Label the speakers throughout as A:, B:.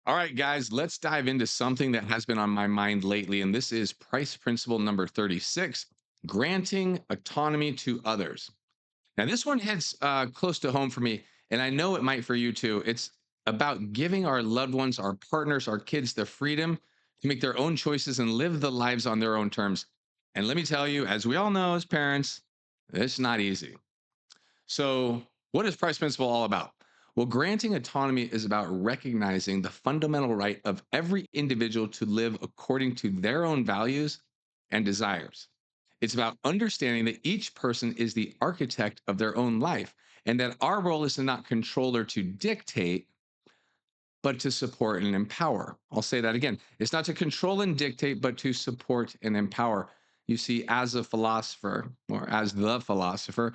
A: All right, guys, let's dive into something that has been on my mind lately. And this is price principle number 36, granting autonomy to others. Now, this one hits close to home for me, and I know it might for you too. It's about giving our loved ones, our partners, our kids the freedom to make their own choices and live the lives on their own terms. And let me tell you, as we all know as parents, it's not easy. So, what is price principle all about? Well, granting autonomy is about recognizing the fundamental right of every individual to live according to their own values and desires. It's about understanding that each person is the architect of their own life and that our role is to not control or to dictate, but to support and empower. I'll say that again. It's not to control and dictate, but to support and empower. You see, as a philosopher, or as the philosopher,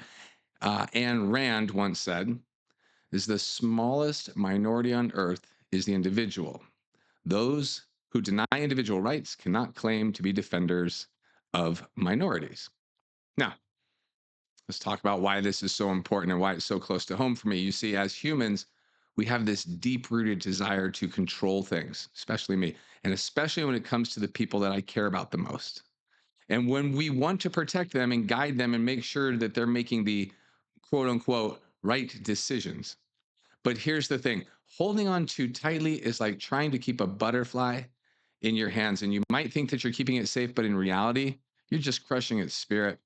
A: Ayn Rand once said, is the smallest minority on earth is the individual. Those who deny individual rights cannot claim to be defenders of minorities. Now, let's talk about why this is so important and why it's so close to home for me. You see, as humans, we have this deep rooted desire to control things, especially me, and especially when it comes to the people that I care about the most. And when we want to protect them and guide them and make sure that they're making the quote unquote right decisions. But here's the thing, holding on too tightly is like trying to keep a butterfly in your hands. And you might think that you're keeping it safe, but in reality, you're just crushing its spirit.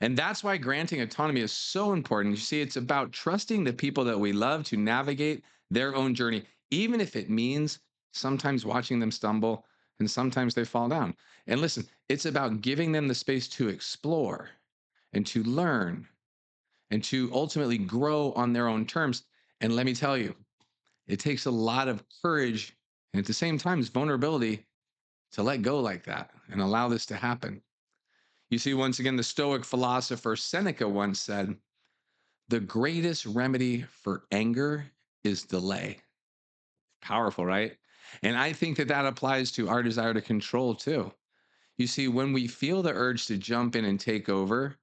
A: And that's why granting autonomy is so important. You see, it's about trusting the people that we love to navigate their own journey, even if it means sometimes watching them stumble and sometimes they fall down. And listen, it's about giving them the space to explore and to learn and to ultimately grow on their own terms. And let me tell you, it takes a lot of courage and at the same time, it's vulnerability to let go like that and allow this to happen. You see, once again, the Stoic philosopher Seneca once said, the greatest remedy for anger is delay. Powerful, right? And I think that that applies to our desire to control too. You see, when we feel the urge to jump in and take over,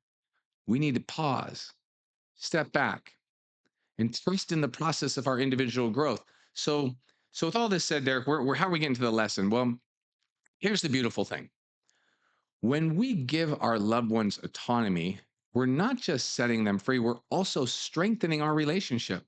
A: we need to pause, step back, and trust in the process of our individual growth. So, so with all this said, Derek, we're how are we getting to the lesson? Well, here's the beautiful thing. When we give our loved ones autonomy, we're not just setting them free, we're also strengthening our relationship.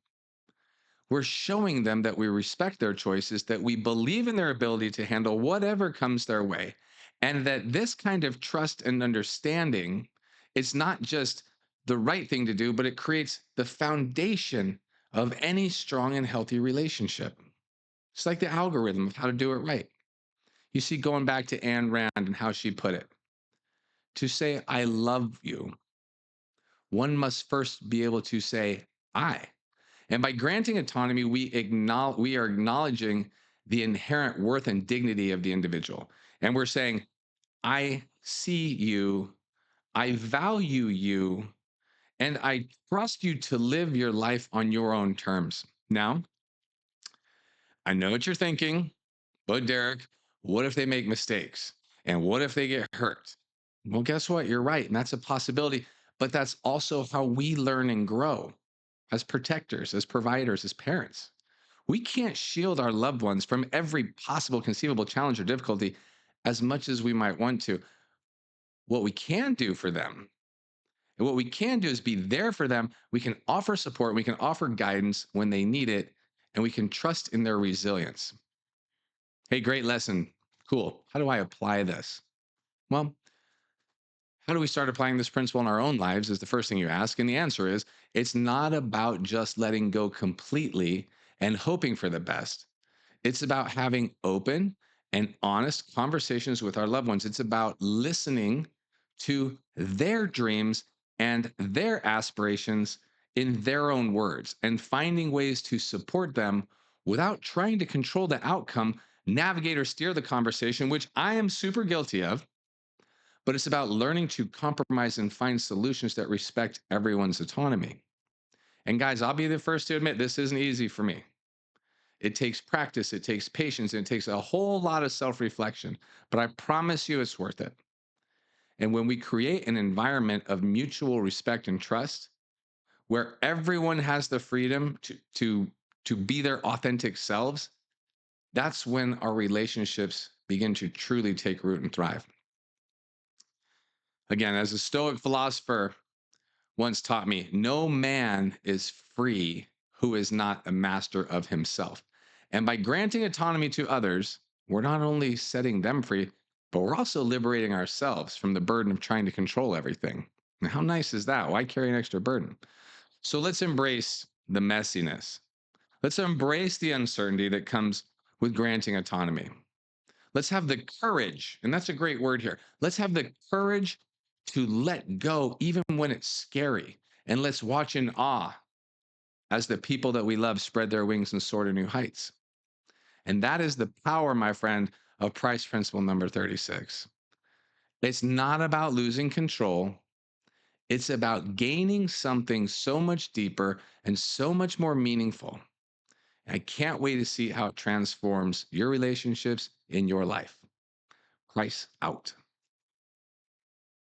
A: We're showing them that we respect their choices, that we believe in their ability to handle whatever comes their way, and that this kind of trust and understanding is not just the right thing to do, but it creates the foundation of any strong and healthy relationship. It's like the algorithm of how to do it right. You see, going back to Anne Rand and how she put it, to say, I love you, one must first be able to say, I. And by granting autonomy, we are acknowledging the inherent worth and dignity of the individual. And we're saying, I see you, I value you, and I trust you to live your life on your own terms. Now, I know what you're thinking, but Derek, what if they make mistakes? And what if they get hurt? Well, guess what? You're right. And that's a possibility. But that's also how we learn and grow as protectors, as providers, as parents. We can't shield our loved ones from every possible conceivable challenge or difficulty as much as we might want to. What we can do for them, and what we can do is be there for them. We can offer support, we can offer guidance when they need it, and we can trust in their resilience. Hey, great lesson. Cool. How do I apply this? Well, how do we start applying this principle in our own lives is the first thing you ask. And the answer is it's not about just letting go completely and hoping for the best. It's about having open and honest conversations with our loved ones. It's about listening to their dreams and their aspirations in their own words and finding ways to support them without trying to control the outcome, navigate or steer the conversation, which I am super guilty of. But it's about learning to compromise and find solutions that respect everyone's autonomy. And guys, I'll be the first to admit this isn't easy for me. It takes practice, it takes patience, and it takes a whole lot of self reflection. But I promise you it's worth it. And when we create an environment of mutual respect and trust, where everyone has the freedom to be their authentic selves, That's when our relationships begin to truly take root and thrive. Again, as a Stoic philosopher once taught me, no man is free who is not a master of himself. And by granting autonomy to others, we're not only setting them free, but we're also liberating ourselves from the burden of trying to control everything. And how nice is that? Why carry an extra burden? So let's embrace the messiness. Let's embrace the uncertainty that comes with granting autonomy. Let's have the courage, and that's a great word here. Let's have the courage to let go, even when it's scary. And let's watch in awe as the people that we love spread their wings and soar to new heights. And that is the power, my friend, of price principle number 36. It's not about losing control, it's about gaining something so much deeper and so much more meaningful. I can't wait to see how it transforms your relationships in your life. Price out.